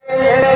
चलिए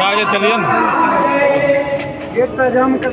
आगे चलिए गेट पर जाम कर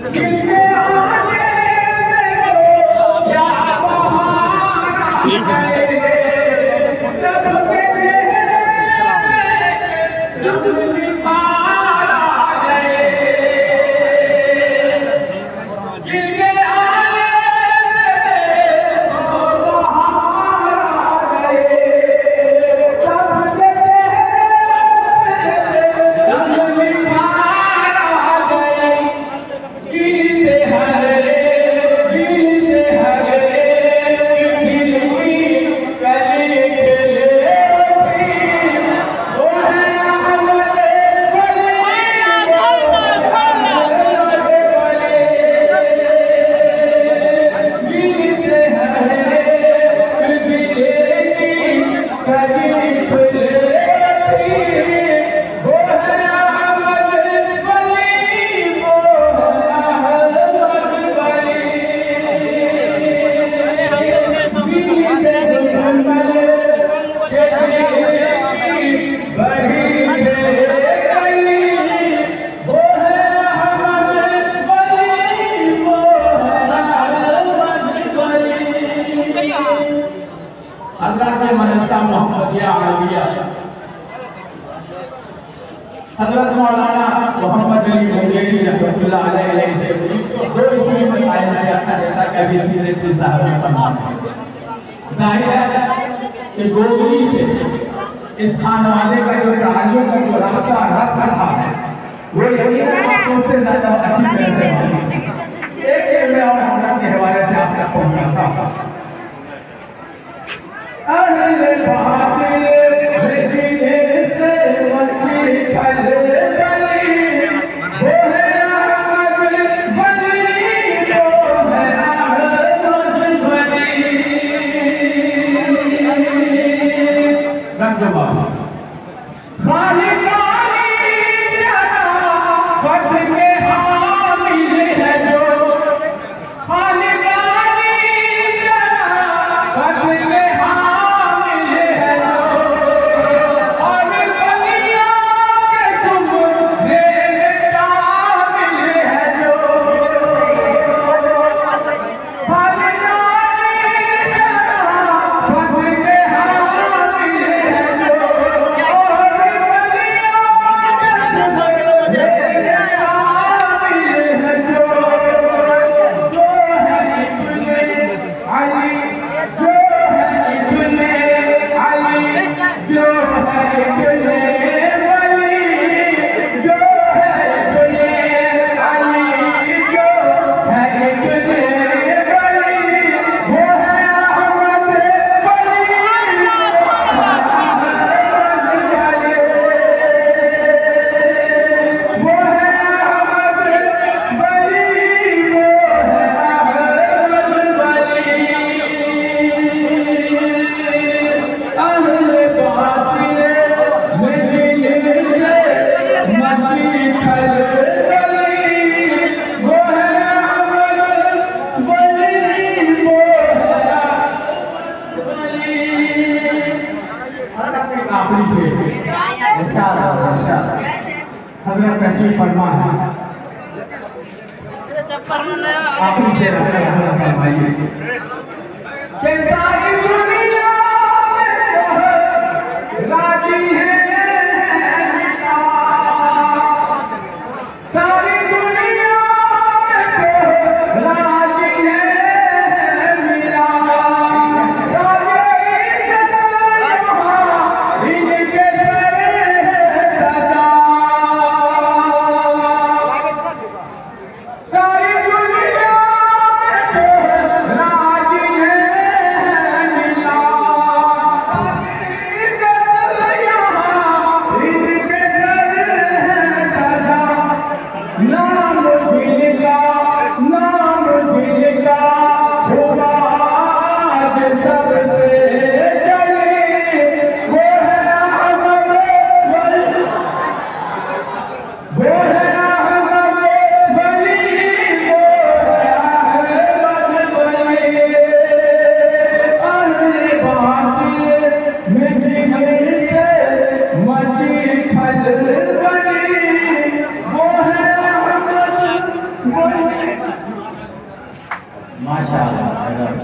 हज़रत मौलाना मोहम्मद अली मुंगेरी रहमतुल्लाह अलैहि से दो इसमें बताया जाता है जैसा कि अभी सीरत साहब ने पढ़ा है। जाहिर है कि गोगरी से इस खानवादे का जो ताल्लुक का जो रास्ता रख रहा है वो यकीनन उससे ज़्यादा अच्छी तरह से एक मैं और हमरा के हवाले से आप तक पहुँचाता हूँ। अहले बातिल आखिरी से हजरत तशरीफ फरमा है, आखिरी से फरमाइए कि सारी दुनिया में राजी है मिला, सारी दुनिया में राजी है मिला, इनके सारी दुनिया राजी है मिला, इनके नाम जिनका होगा आज सबसे चले, वो है अहमद वली, वो है अहमद वली, वो है अहमद वली। अरे बातिल में जिगर से मची खलबली, वो है अहमद वली। माशाअल्लाह।